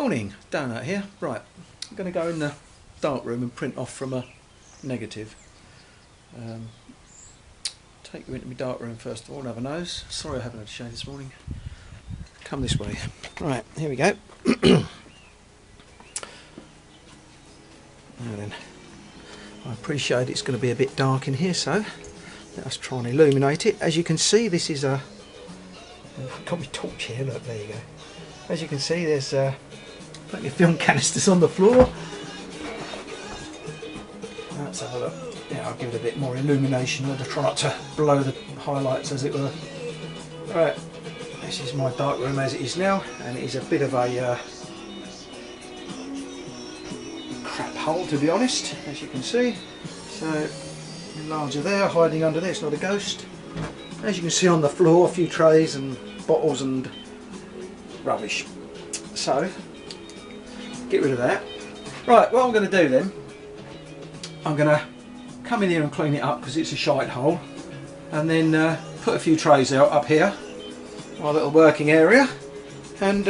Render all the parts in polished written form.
Morning, Donut here. Right, I'm going to go in the darkroom and print off from a negative. Take you into my darkroom first of all and have a nose. Sorry I haven't had a shave this morning. Come this way. Right, here we go. Now then, I appreciate it's going to be a bit dark in here, so let us try and illuminate it. As you can see, this is a... I've got my torch here, look, there you go. As you can see, there's plenty of film canisters on the floor. Let's have a look. Yeah, I'll give it a bit more illumination. I'll try not to blow the highlights, as it were. Right, this is my dark room as it is now, and it is a bit of a crap hole, to be honest, as you can see. So, larger there, hiding under there, it's not a ghost. As you can see on the floor, a few trays and bottles and rubbish. So, get rid of that. Right, what I'm going to do then, I'm going to come in here and clean it up because it's a shite hole, and then put a few trays out up here, my little working area, and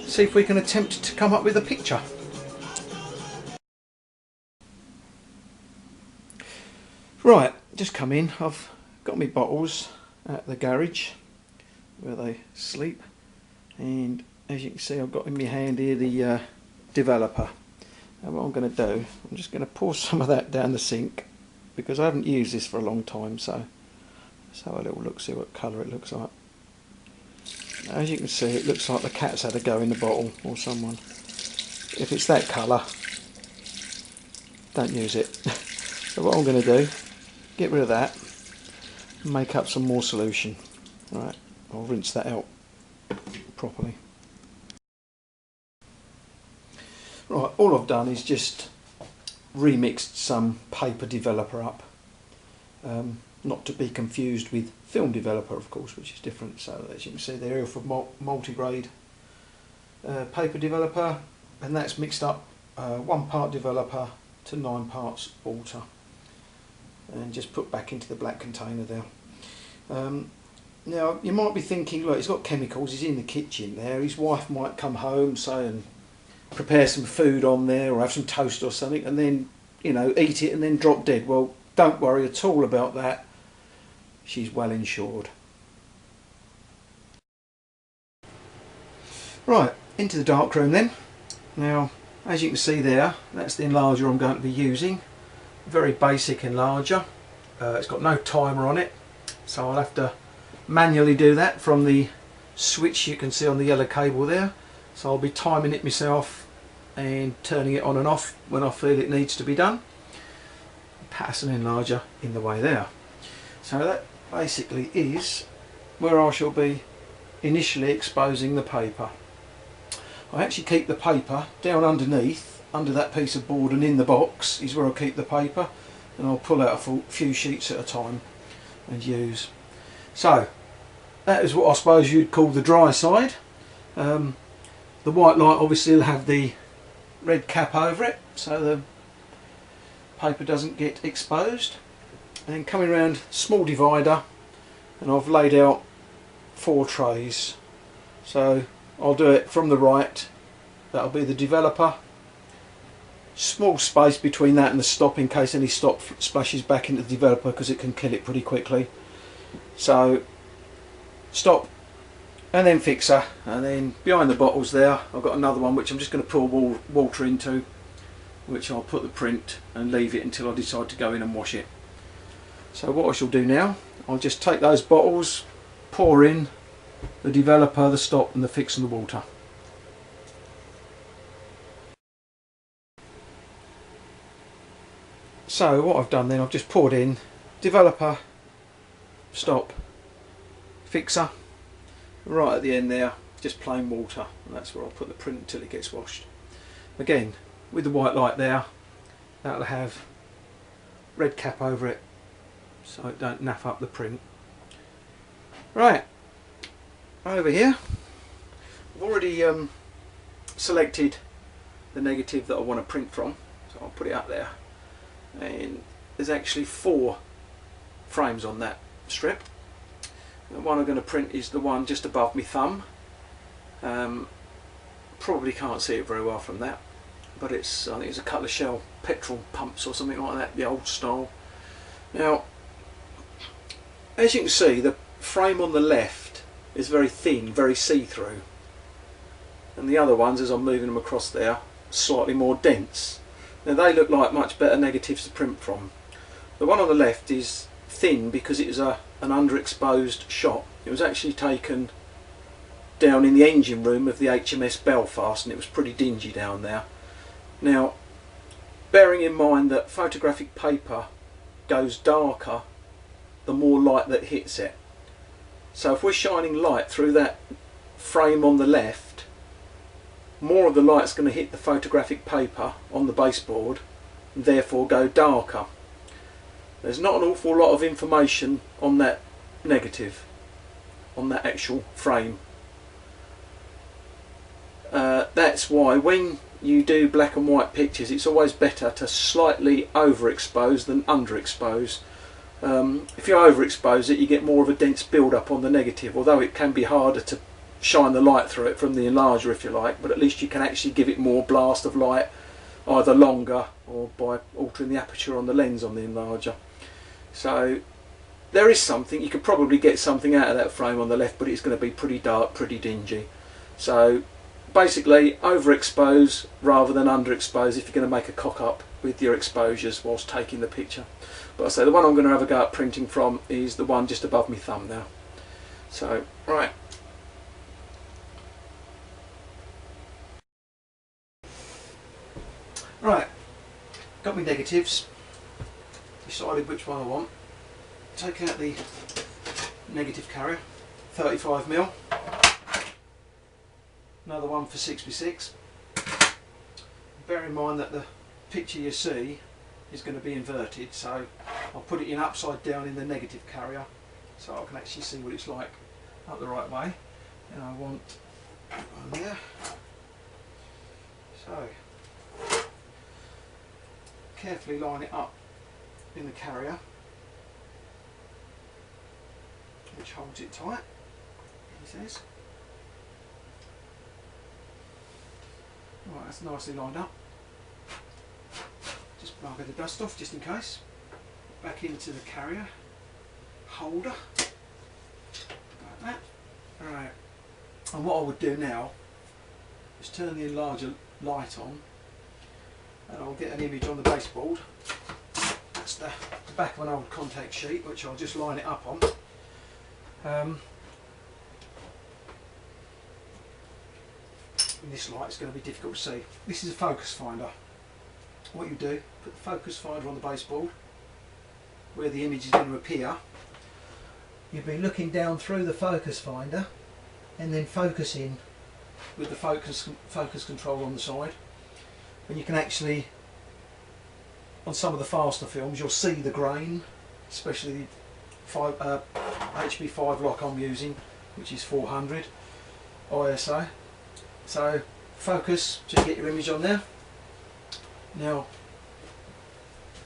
see if we can attempt to come up with a picture. Right, just come in. I've got my bottles at the garage where they sleep, and as you can see, I've got in my hand here the developer. And what I'm going to do, I'm just going to pour some of that down the sink because I haven't used this for a long time. So let's have a little look, see what colour it looks like. As you can see, it looks like the cat's had a go in the bottle, or someone. If it's that colour, don't use it. So what I'm going to do, get rid of that, and make up some more solution. Right, I'll rinse that out properly. Right, all I've done is just remixed some paper developer up, not to be confused with film developer, of course, which is different. So as you can see there, for multi-grade paper developer, and that's mixed up 1 part developer to 9 parts water, and just put back into the black container there. Now you might be thinking, look, he's got chemicals, he's in the kitchen there, his wife might come home, say, and prepare some food on there or have some toast or something, and then, you know, eat it and then drop dead. Well, don't worry at all about that. She's well insured. Right, into the darkroom then. Now, as you can see there, that's the enlarger I'm going to be using. Very basic enlarger. It's got no timer on it, so I'll have to manually do that from the switch you can see on the yellow cable there. So I'll be timing it myself and turning it on and off when I feel it needs to be done. Paterson enlarger in the way there. So that basically is where I shall be initially exposing the paper. I actually keep the paper down underneath, under that piece of board, and in the box is where I keep the paper, and I'll pull out a few sheets at a time and use. So that is what I suppose you'd call the dry side. The white light obviously will have the red cap over it so the paper doesn't get exposed. And then coming around, small divider, and I've laid out 4 trays. So I'll do it from the right, that'll be the developer. Small space between that and the stop in case any stop splashes back into the developer, because it can kill it pretty quickly. So stop, and then fixer, and then behind the bottles there I've got another one which I'm just going to pour water into, which I'll put the print and leave it until I decide to go in and wash it. So what I shall do now, I'll just take those bottles, pour in the developer, the stop and the fix and the water. So what I've done then, I've just poured in developer, stop, fixer. Right at the end there, just plain water, and that's where I'll put the print until it gets washed. Again, with the white light there, that'll have red cap over it so it don't naff up the print. Right, over here, I've already selected the negative that I want to print from, so I'll put it up there, and there's actually 4 frames on that strip. The one I'm going to print is the one just above my thumb, Probably can't see it very well from that, but it's, I think it's a couple of Shell petrol pumps or something like that, the old style. Now, as you can see, the frame on the left is very thin, very see-through, and the other ones, as I'm moving them across there, slightly more dense. Now they look like much better negatives to print from. The one on the left is thin because it was an underexposed shot. It was actually taken down in the engine room of the HMS Belfast, and it was pretty dingy down there. Now, bearing in mind that photographic paper goes darker the more light that hits it. So if we're shining light through that frame on the left, more of the light's going to hit the photographic paper on the baseboard and therefore go darker. There's not an awful lot of information on that negative, on that actual frame. That's why when you do black and white pictures, it's always better to slightly overexpose than underexpose. If you overexpose it, you get more of a dense build-up on the negative, although it can be harder to shine the light through it from the enlarger, if you like, but at least you can actually give it more blast of light, either longer or by altering the aperture on the lens on the enlarger. So there is something, you could probably get something out of that frame on the left, but it's going to be pretty dark, pretty dingy. So basically overexpose rather than underexpose if you're going to make a cock up with your exposures whilst taking the picture. But I say the one I'm going to have a go at printing from is the one just above my thumb now. So right, got my negatives, decided which one I want. Take out the negative carrier, 35mm, another one for 6x6. Bear in mind that the picture you see is going to be inverted, so I'll put it in upside down in the negative carrier so I can actually see what it's like up the right way. And I want one there. So carefully line it up in the carrier, which holds it tight, he says. Right, that's nicely lined up. Just bugger the dust off just in case. Back into the carrier holder, like that. Alright, and what I would do now is turn the enlarger light on, and I'll get an image on the baseboard. That's the back of an old contact sheet, which I'll just line it up on. In this light it's going to be difficult to see. This is a focus finder. What you do, put the focus finder on the baseboard where the image is going to appear. You'll be looking down through the focus finder and then focusing with the focus control on the side. And you can actually, on some of the faster films, you'll see the grain, especially the HB5 lock I'm using, which is 400 ISO. So focus to get your image on there. Now,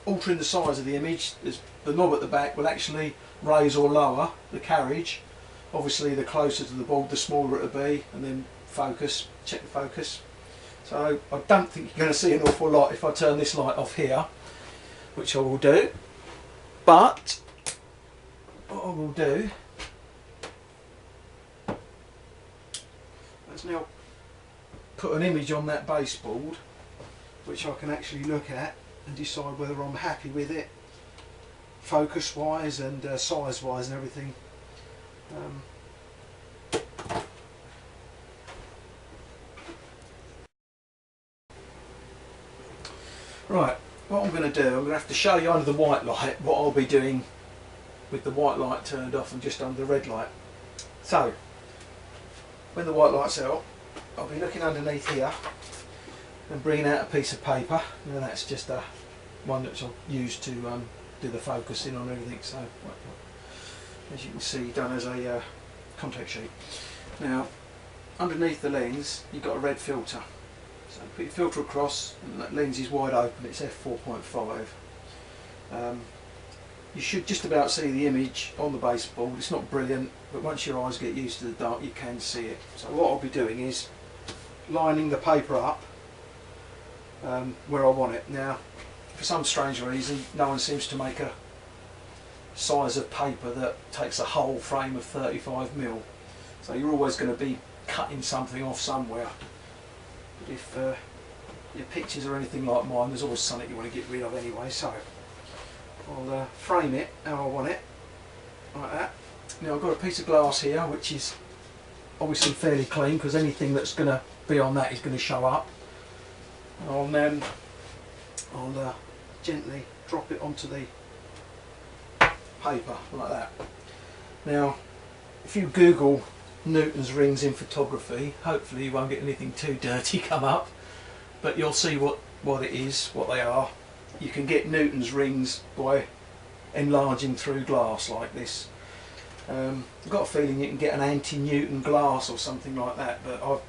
altering the size of the image, the knob at the back will actually raise or lower the carriage. Obviously the closer to the board the smaller it will be, and then focus, check the focus. So I don't think you're going to see an awful lot if I turn this light off here, which I will do. But what I will do is now put an image on that baseboard which I can actually look at and decide whether I'm happy with it, focus wise and size wise and everything. Right, what I'm going to do, I'm going to have to show you under the white light what I'll be doing with the white light turned off and just under the red light. So, when the white light's out, I'll be looking underneath here and bringing out a piece of paper. Now that's just one that I'll use to do the focusing on everything. So, as you can see, done as a contact sheet. Now, underneath the lens, you've got a red filter. So put your filter across, and that lens is wide open. It's f4.5. You should just about see the image on the baseboard. It's not brilliant, but once your eyes get used to the dark, you can see it. So what I'll be doing is lining the paper up where I want it. Now, for some strange reason, no one seems to make a size of paper that takes a whole frame of 35mm. So you're always going to be cutting something off somewhere. But if your pictures are anything like mine, there's always something you want to get rid of anyway. So I'll frame it how I want it, like that. Now I've got a piece of glass here which is obviously fairly clean, because anything that's going to be on that is going to show up. And then I'll gently drop it onto the paper like that. Now if you Google Newton's rings in photography, hopefully you won't get anything too dirty come up, but you'll see what it is, what they are. You can get Newton's rings by enlarging through glass like this. I've got a feeling you can get an anti-Newton glass or something like that, but I've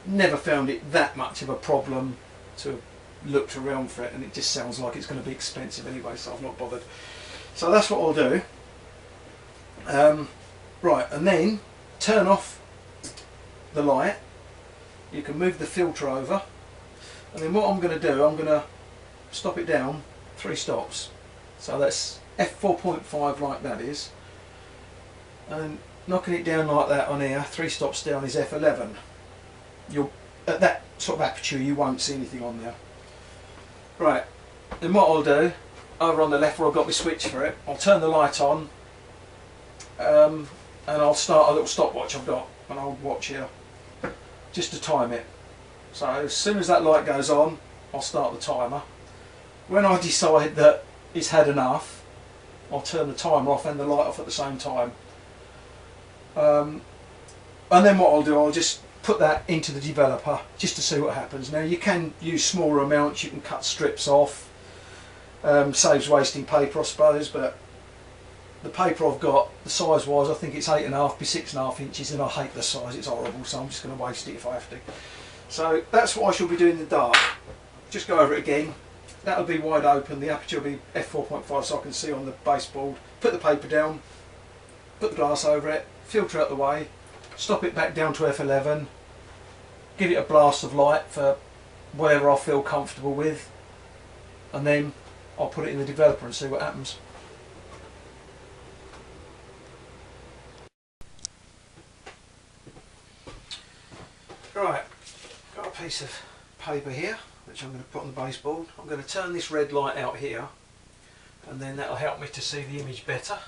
never found it that much of a problem to have looked around for it, and it just sounds like it's going to be expensive anyway, so I've not bothered. So that's what I'll do. Right, and then turn off the light. You can move the filter over, and then what I'm going to do, I'm going to stop it down 3 stops. So that's f4.5 like that is, and knocking it down like that on here, 3 stops down is f11. You'll, at that sort of aperture, you won't see anything on there. Right, then what I'll do, over on the left where I've got my switch for it, I'll turn the light on, and I'll start a little stopwatch I've got, an old watch here, just to time it. So as soon as that light goes on, I'll start the timer. When I decide that it's had enough, I'll turn the timer off and the light off at the same time. And then what I'll do, I'll just put that into the developer just to see what happens. Now you can use smaller amounts, you can cut strips off, saves wasting paper I suppose, but the paper I've got, the size wise, I think it's 8.5 by 6.5 inches, and I hate the size, it's horrible, so I'm just going to waste it if I have to. So that's what I shall be doing in the dark. Just go over it again. That'll be wide open, the aperture will be f4.5 so I can see on the baseboard. Put the paper down, put the glass over it, filter out the way, stop it back down to f11, give it a blast of light for whatever I feel comfortable with, and then I'll put it in the developer and see what happens. Right, got a piece of paper here which I'm going to put on the baseboard. I'm going to turn this red light out here, and then that'll help me to see the image better.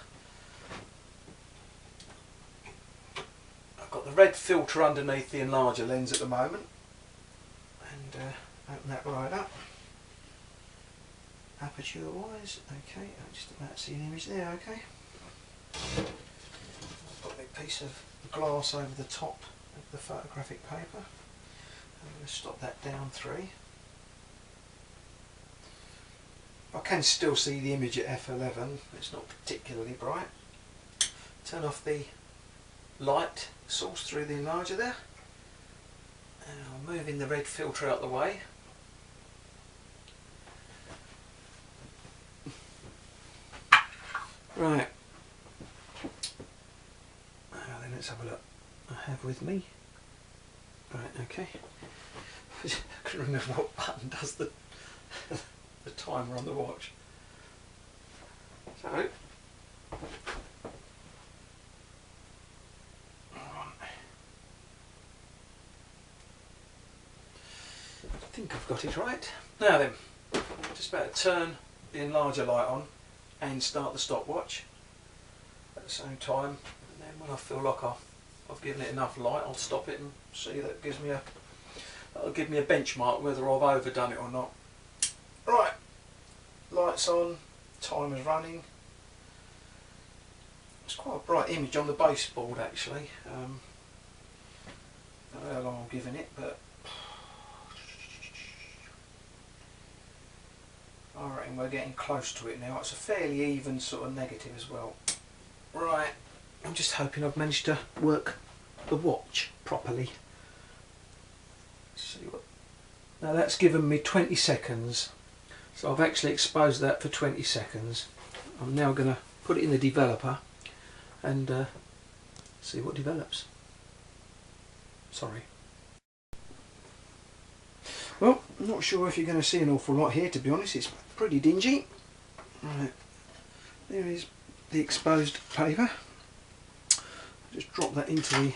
I've got the red filter underneath the enlarger lens at the moment, and open that right up. Aperture wise, okay, I'm just about to see an image there, okay. Put a piece of glass over the top of the photographic paper. I'm going to stop that down 3. I can still see the image at f11, it's not particularly bright. Turn off the light source through the enlarger there, and I'll move in the red filter out the way. Right, now then let's have a look. I have with me, right, okay, I couldn't remember what button does the the timer on the watch. So, I think I've got it right. Now then, just about to turn the enlarger light on and start the stopwatch at the same time, and then when I feel like I've given it enough light, I'll stop it and see. That'll give me a benchmark whether I've overdone it or not. Right, lights on, timer's running. It's quite a bright image on the baseboard actually. I don't know how long I'm giving it, but I reckon we're getting close to it now. It's a fairly even sort of negative as well. Right, I'm just hoping I've managed to work the watch properly. Let's see what. Now that's given me 20 seconds. So I've actually exposed that for 20 seconds. I'm now going to put it in the developer and see what develops. Sorry. Well, I'm not sure if you're going to see an awful lot here, to be honest. It's pretty dingy. Right, there is the exposed paper. Just drop that into the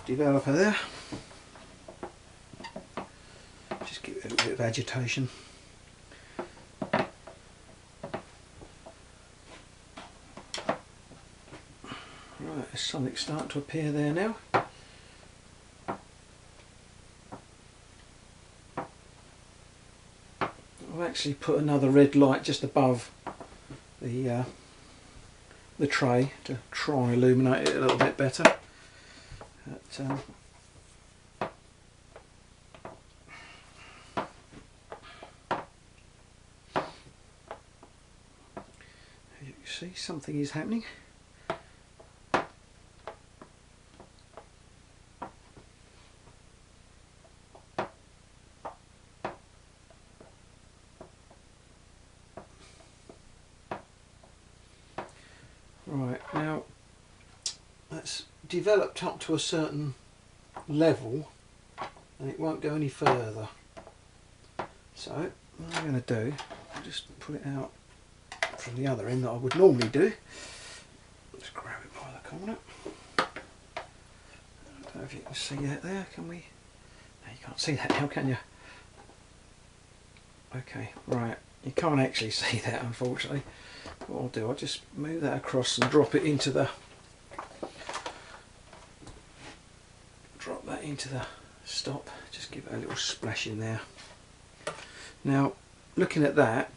developer there. Just give it a little bit of agitation. Right, there's something starting to appear there now. I've actually put another red light just above the tray to try and illuminate it a little bit better. But, you can see something is happening. Right, now that's developed up to a certain level and it won't go any further. So what I'm going to do, I'll just pull it out from the other end that I would normally do. Just grab it by the corner. I don't know if you can see that there, can we? No, you can't see that now, can you? Okay, right, you can't actually see that unfortunately. What I'll do, I'll just move that across and drop that into the stop. Just give it a little splash in there. Now, looking at that,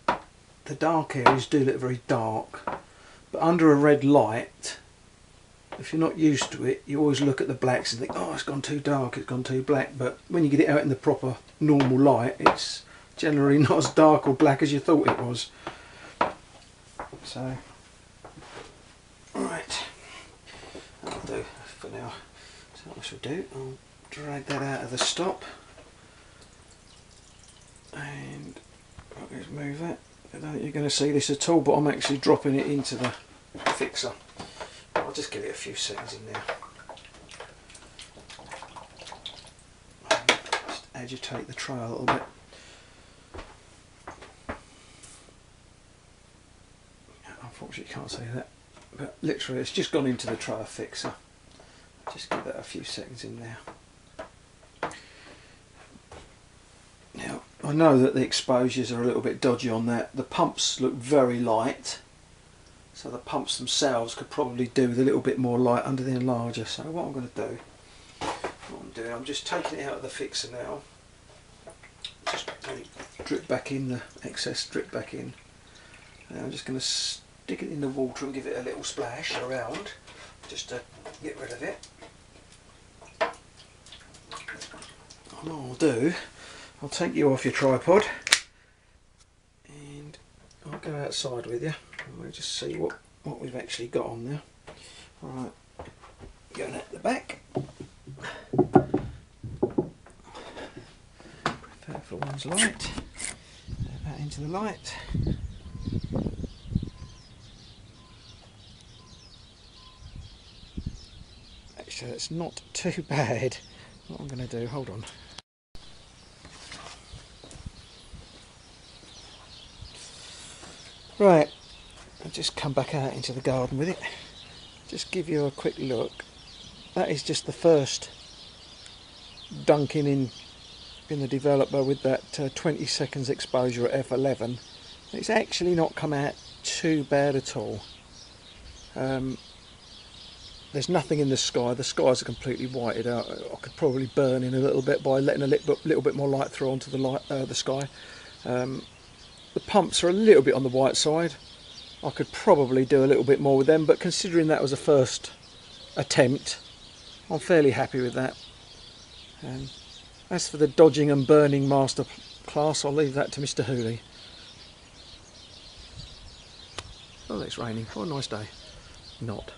the dark areas do look very dark, but under a red light, if you're not used to it, you always look at the blacks and think, oh, it's gone too dark, it's gone too black. But when you get it out in the proper normal light, it's generally not as dark or black as you thought it was. So, right, that'll do for now. So what I shall do, I'll drag that out of the stop and I'll just move that. I don't think you're going to see this at all, but I'm actually dropping it into the fixer. I'll just give it a few seconds in there. Just agitate the tray a little bit. Unfortunately you can't see that, but literally it's just gone into the tray fixer. Just give that a few seconds in there. Now I know that the exposures are a little bit dodgy on that. The pumps look very light, so the pumps themselves could probably do with a little bit more light under the enlarger. So what I'm going to do, I'm just taking it out of the fixer now. Just drip back in the excess, drip back in. And I'm just going to stick it in the water and give it a little splash around, just to get rid of it. And what I'll do, I'll take you off your tripod and I'll go outside with you and we'll just see what we've actually got on there. Alright, going at the back. Prepare for one's light. Put that into the light. Actually, that's not too bad. What I'm going to do, hold on. Right, I'll just come back out into the garden with it. Just give you a quick look. That is just the first dunking in the developer with that 20 seconds exposure at f11. It's actually not come out too bad at all. There's nothing in the sky. The skies are completely whited out. I could probably burn in a little bit by letting a little bit more light through onto the sky. The pumps are a little bit on the white side. I could probably do a little bit more with them, but considering that was a first attempt, I'm fairly happy with that. As for the dodging and burning master class, I'll leave that to Mr. Hooley. Oh, it's raining. What a nice day. Not.